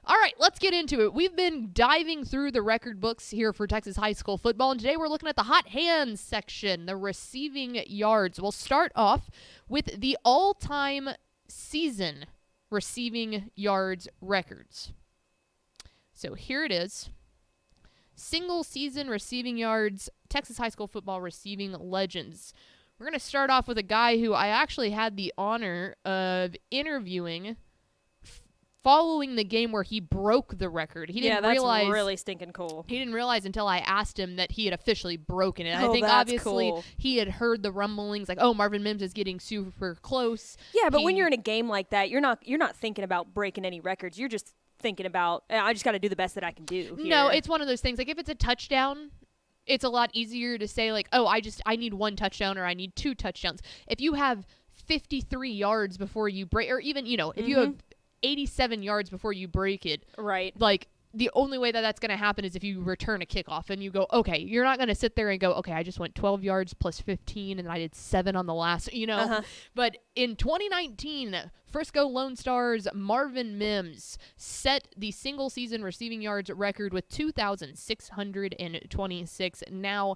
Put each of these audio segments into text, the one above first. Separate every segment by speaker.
Speaker 1: All right, let's get into it. We've been diving through the record books here for Texas high school football, and today we're looking at the hot hands section, the receiving yards. We'll start off with the all-time season receiving yards records. So here it is. Single season receiving yards, Texas high school football receiving legends. We're going to start off with a guy who I actually had the honor of interviewing following the game where he broke the record. He didn't realize,
Speaker 2: that's really stinking cool.
Speaker 1: He didn't realize until I asked him that he had officially broken it.
Speaker 2: Oh,
Speaker 1: I think
Speaker 2: that's
Speaker 1: obviously
Speaker 2: cool.
Speaker 1: he had heard the rumblings like, oh, Marvin Mims is getting super close.
Speaker 2: Yeah, but when you're in a game like that, you're not thinking about breaking any records. You're just thinking about, I just got to do the best that I can do here.
Speaker 1: No, it's one of those things. Like if it's a touchdown, it's a lot easier to say like, oh, I need one touchdown or I need two touchdowns. If you have 53 yards before you break, or even, if you have 87 yards before you break it.
Speaker 2: Right.
Speaker 1: Like, the only way that that's going to happen is if you return a kickoff and you go, okay, you're not going to sit there and go, okay, I just went 12 yards plus 15 and I did 7 on the last, But in 2019, Frisco Lone Stars Marvin Mims set the single season receiving yards record with 2,626. Now,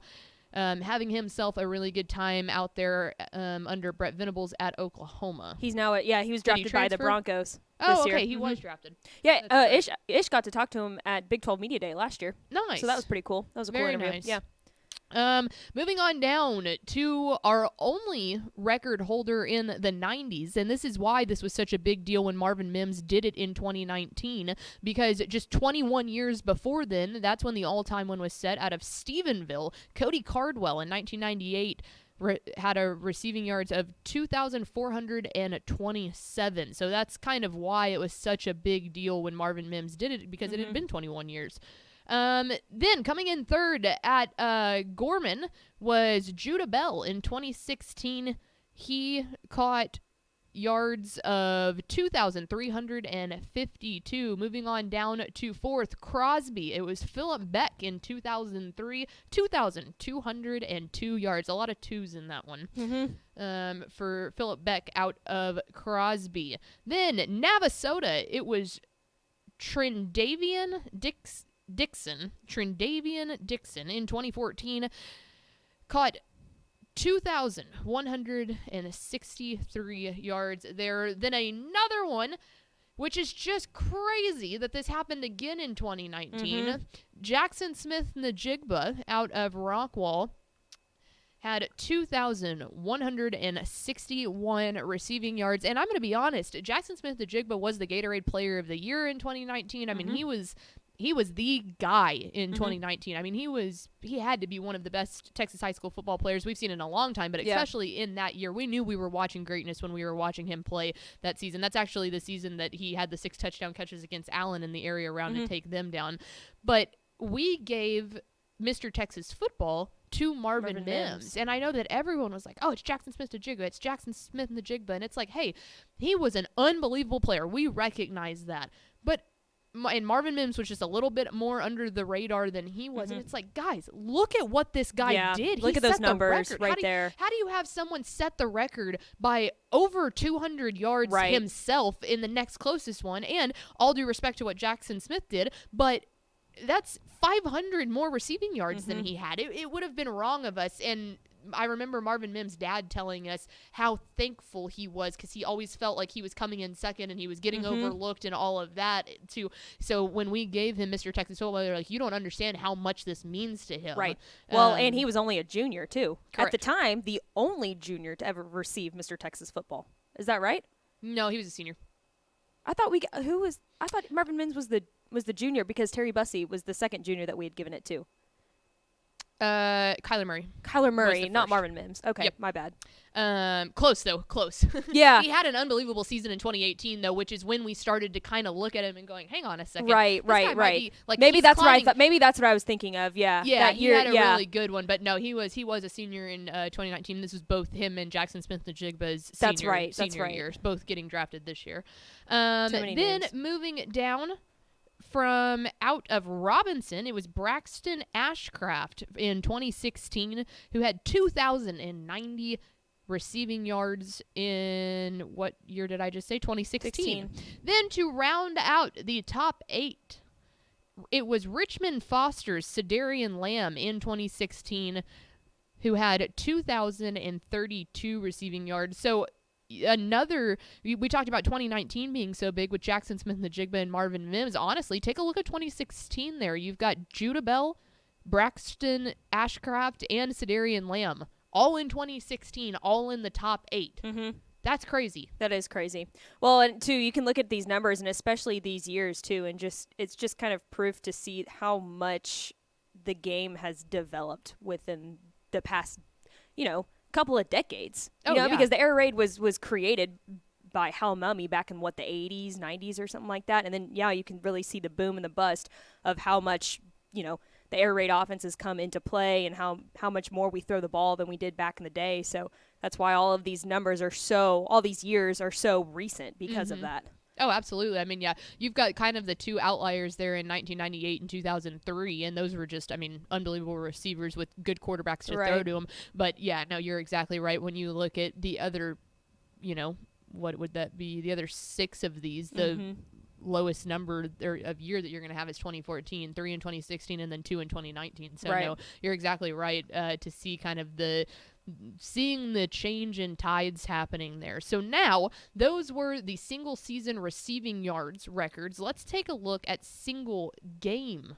Speaker 1: having himself a really good time out there under Brett Venables at Oklahoma.
Speaker 2: He's now he was drafted by the Broncos this year.
Speaker 1: Okay, he was drafted.
Speaker 2: Yeah, Ish got to talk to him at Big 12 Media Day last year.
Speaker 1: Nice.
Speaker 2: So that was pretty cool. That was a cool
Speaker 1: Very
Speaker 2: interview.
Speaker 1: nice.
Speaker 2: Yeah.
Speaker 1: Moving on down to our only record holder in the 90s, and this is why this was such a big deal when Marvin Mims did it in 2019, because just 21 years before then, that's when the all-time one was set out of Stephenville. Cody Cardwell in 1998 had a receiving yards of 2,427. So that's kind of why it was such a big deal when Marvin Mims did it, because it had been 21 years. Then coming in third at Gorman was Judah Bell in 2016. He caught yards of 2,352. Moving on down to fourth, Crosby. It was Philip Beck in 2003, 2,202 yards. A lot of twos in that one. For Philip Beck out of Crosby. Then Navasota. It was Trendavian Dixon in 2014 caught 2,163 yards there. Then another one, which is just crazy that this happened again in 2019. Jackson Smith Najigba out of Rockwall had 2,161 receiving yards. And I'm going to be honest, Jackson Smith Najigba was the Gatorade Player of the Year in 2019. I mean, he was the guy in 2019. I mean, he had to be one of the best Texas high school football players we've seen in a long time, but especially in that year. We knew we were watching greatness when we were watching him play that season. That's actually the season that he had the 6 touchdown catches against Allen in the area around to take them down. But we gave Mr. Texas football to Marvin Mims. And I know that everyone was like, oh, it's Jackson Smith Najigba. It's Jackson Smith Najigba. And it's like, hey, he was an unbelievable player. We recognize that. But and Marvin Mims was just a little bit more under the radar than he was. And it's like, guys, look at what this guy did.
Speaker 2: Look at those numbers right there.
Speaker 1: How do you have someone set the record by over 200 yards himself in the next closest one? And all due respect to what Jackson Smith did, but that's 500 more receiving yards than he had. It would have been wrong of us. And I remember Marvin Mims' dad telling us how thankful he was because he always felt like he was coming in second and he was getting overlooked and all of that too. So when we gave him Mr. Texas Football, they're like, you don't understand how much this means to him.
Speaker 2: Right. Well, and he was only a junior too.
Speaker 1: Correct.
Speaker 2: At the time, the only junior to ever receive Mr. Texas Football. Is that right?
Speaker 1: No, he was a senior.
Speaker 2: I thought Marvin Mims was the junior because Terry Bussey was the second junior that we had given it to.
Speaker 1: Kyler Murray.
Speaker 2: Kyler Murray, not Marvin Mims. Okay,
Speaker 1: Yep.
Speaker 2: My bad.
Speaker 1: Close though, close.
Speaker 2: Yeah.
Speaker 1: He had an unbelievable season in 2018 though, which is when we started to kind of look at him and going, hang on a second.
Speaker 2: Right.
Speaker 1: Be, like,
Speaker 2: maybe that's
Speaker 1: climbing.
Speaker 2: what I thought. Maybe that's what I was thinking of. Yeah.
Speaker 1: Yeah,
Speaker 2: that year,
Speaker 1: he had a really good one, but no, he was a senior in 2019. This was both him and Jackson Smith Najigba's senior years, both getting drafted this year. Then
Speaker 2: names.
Speaker 1: moving down from out of Robinson, it was Braxton Ashcraft in 2016 who had 2,090 receiving yards in, what year did I just say? 2016.
Speaker 2: 16.
Speaker 1: Then to round out the top 8, it was Richmond Foster's Cedarian Lamb in 2016, who had 2,032 receiving yards. So another, we talked about 2019 being so big with Jackson Smith-Njigba and Marvin Mims. Honestly, take a look at 2016 there. You've got Judah Bell, Braxton Ashcraft, and Cedarian Lamb, all in 2016, all in the top 8.
Speaker 2: Mm-hmm.
Speaker 1: That's crazy.
Speaker 2: That is crazy. Well, and too, you can look at these numbers, and especially these years too, and it's just kind of proof to see how much the game has developed within the past, couple of decades. Because the air raid was created by Hal Mummy back in the 80s, 90s or something like that, and then you can really see the boom and the bust of how much the air raid offenses come into play and how much more we throw the ball than we did back in the day. So that's why all of these numbers all these years are so recent because of that.
Speaker 1: Oh, absolutely. I mean, yeah, you've got kind of the two outliers there in 1998 and 2003, and those were just, unbelievable receivers with good quarterbacks to throw to them. But, yeah, no, you're exactly right. When you look at the other, what would that be? The other 6 of these, the lowest number of year that you're going to have is 2014, 3 in 2016, and then 2 in 2019. So, no, you're exactly right to see kind of seeing the change in tides happening there. So now, those were the single season receiving yards records. Let's take a look at single game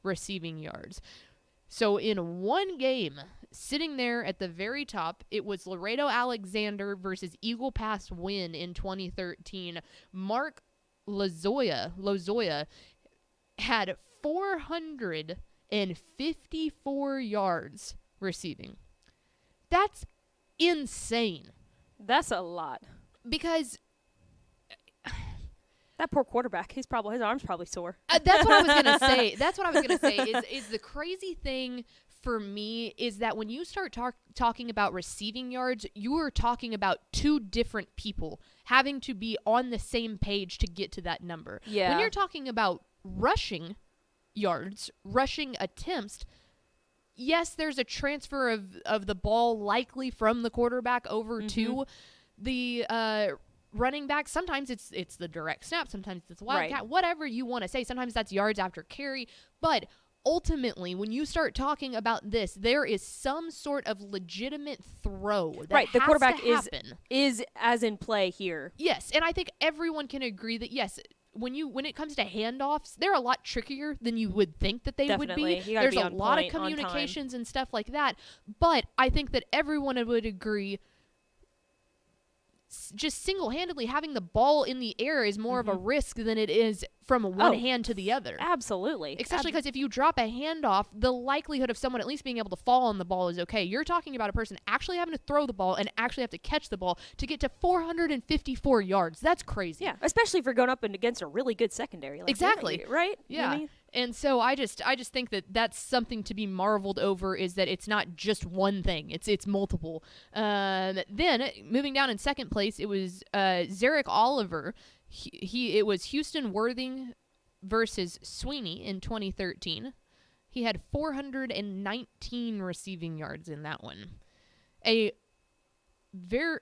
Speaker 1: receiving yards. So in one game, sitting there at the very top, it was Laredo Alexander versus Eagle Pass Win in 2013. Mark Lozoya had 454 yards receiving. That's insane.
Speaker 2: That's a lot.
Speaker 1: Because
Speaker 2: that poor quarterback, his arm's probably sore.
Speaker 1: That's what I was gonna say. That's what I was gonna say. Is the crazy thing for me is that when you start talking about receiving yards, you are talking about 2 different people having to be on the same page to get to that number.
Speaker 2: Yeah.
Speaker 1: When you're talking about rushing yards, rushing attempts, yes, there's a transfer of the ball likely from the quarterback over to the running back. Sometimes it's the direct snap. Sometimes it's wildcat. Whatever you want to say. Sometimes that's yards after carry. But ultimately, when you start talking about this, there is some sort of legitimate throw that
Speaker 2: the
Speaker 1: has
Speaker 2: quarterback
Speaker 1: to happen.
Speaker 2: is as in play here.
Speaker 1: Yes, and I think everyone can agree that yes. When it comes to handoffs, they're a lot trickier than you would think that they would be. There's a lot of communications and stuff like that. But I think that everyone would agree just single-handedly having the ball in the air is more of a risk than it is from one hand to the other.
Speaker 2: Absolutely.
Speaker 1: Especially because if you drop a handoff, the likelihood of someone at least being able to fall on the ball is okay. You're talking about a person actually having to throw the ball and actually have to catch the ball to get to 454 yards. That's crazy.
Speaker 2: Yeah, especially if you're going up against a really good secondary.
Speaker 1: Exactly.
Speaker 2: Right?
Speaker 1: Yeah.
Speaker 2: You know what I mean?
Speaker 1: And so I just think that that's something to be marveled over, is that it's not just one thing. It's multiple. Then, moving down in second place, it was Zarek Oliver. It was Houston Worthing versus Sweeney in 2013. He had 419 receiving yards in that one. A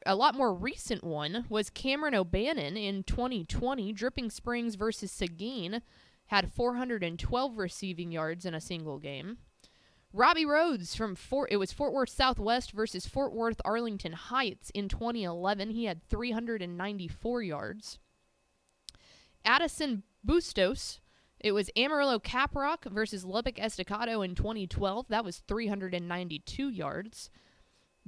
Speaker 1: lot more recent one was Cameron O'Bannon in 2020. Dripping Springs versus Seguin had 412 receiving yards in a single game. Robbie Rhodes from Fort Worth Southwest versus Fort Worth Arlington Heights in 2011. He had 394 yards. Addison Bustos, it was Amarillo Caprock versus Lubbock Estacado in 2012. That was 392 yards.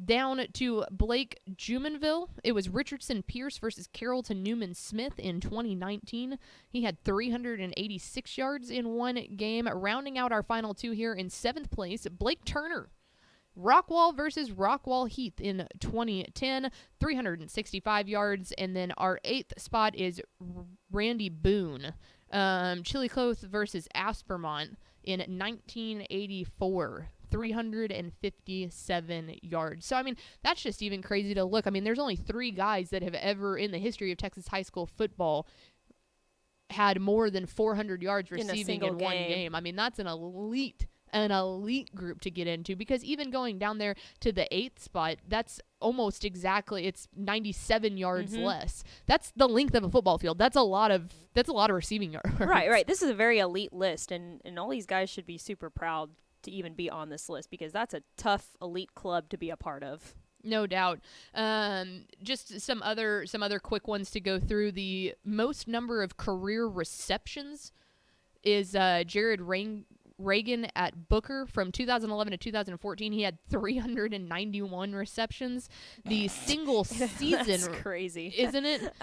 Speaker 1: Down to Blake Jumonville, it was Richardson Pierce versus Carrollton Newman Smith in 2019. He had 386 yards in one game. Rounding out our final 2 here in 7th place, Blake Turner. Rockwall versus Rockwall Heath in 2010, 365 yards. And then our 8th spot is Randy Boone. Chillicothe versus Aspermont in 1984. 357 yards. So, I mean, that's just even crazy to look. I mean, there's only 3 guys that have ever, in the history of Texas high school football, had more than 400 yards receiving in one game. I mean, that's an elite an elite group to get into, because even going down there to the 8th spot, that's almost exactly, it's 97 yards less. That's the length of a football field. That's a lot of receiving yards.
Speaker 2: Right. This is a very elite list, and all these guys should be super proud to even be on this list, because that's a tough elite club to be a part of.
Speaker 1: No doubt. Just some other quick ones to go through. The most number of career receptions is Jared Reagan at Booker from 2011 to 2014. He had 391 receptions. The single season,
Speaker 2: That's crazy,
Speaker 1: isn't it?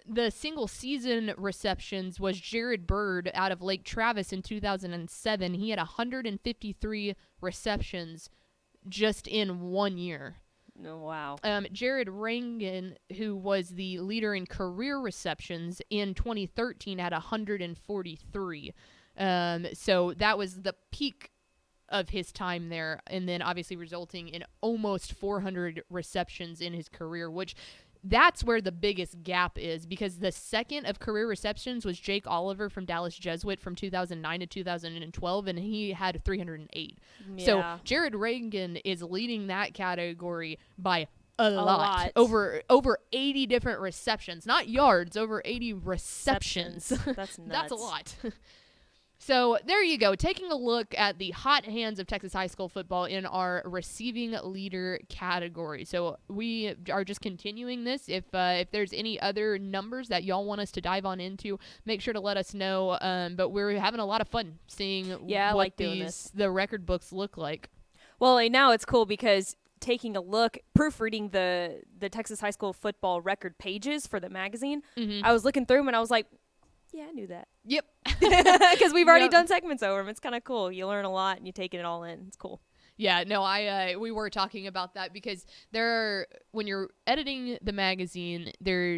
Speaker 1: The single season receptions was Jared Bird out of Lake Travis in 2007. He had 153 receptions just in 1 year.
Speaker 2: Oh, wow.
Speaker 1: Jared Rangan, who was the leader in career receptions in 2013, had 143. So that was the peak of his time there, and then obviously resulting in almost 400 receptions in his career, which that's where the biggest gap is, because the second of career receptions was Jake Oliver from Dallas Jesuit from 2009 to 2012, and he had 308.
Speaker 2: Yeah.
Speaker 1: So Jared Reagan is leading that category by a lot. Over 80 different receptions, not yards, over 80 receptions.
Speaker 2: That's nuts.
Speaker 1: That's a lot. So there you go, taking a look at the hot hands of Texas high school football in our receiving leader category. So we are just continuing this. If there's any other numbers that y'all want us to dive on into, make sure to let us know. But we're having a lot of fun seeing what the record books look like.
Speaker 2: Well, and now it's cool because taking a look, proofreading the Texas high school football record pages for the magazine, I was looking through them and I was like, yeah, I knew that.
Speaker 1: Yep.
Speaker 2: Because we've already done segments over them. It's kind of cool. You learn a lot and you take it all in. It's cool.
Speaker 1: Yeah, no, we were talking about that because when you're editing the magazine,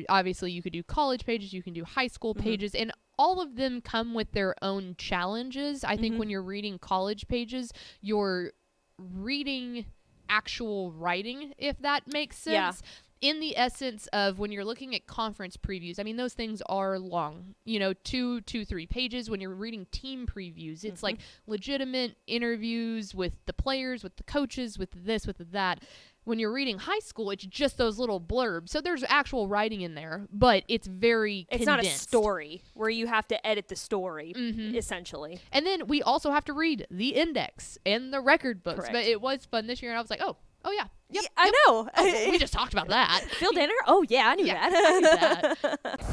Speaker 1: obviously you could do college pages, you can do high school pages, and all of them come with their own challenges. I think when you're reading college pages, you're reading actual writing, if that makes sense.
Speaker 2: Yeah.
Speaker 1: In the essence of when you're looking at conference previews, I mean, those things are long, 2, 3 pages. When you're reading team previews, it's like legitimate interviews with the players, with the coaches, with this, with that. When you're reading high school, it's just those little blurbs. So there's actual writing in there, but it's very condensed.
Speaker 2: It's not a story where you have to edit the story, essentially.
Speaker 1: And then we also have to read the index and the record books.
Speaker 2: Correct.
Speaker 1: But it was fun this year, and I was like, oh yeah. Yep,
Speaker 2: I know.
Speaker 1: Oh, we just talked about that.
Speaker 2: Phil Danner? Oh, yeah, I knew that.
Speaker 1: I knew that.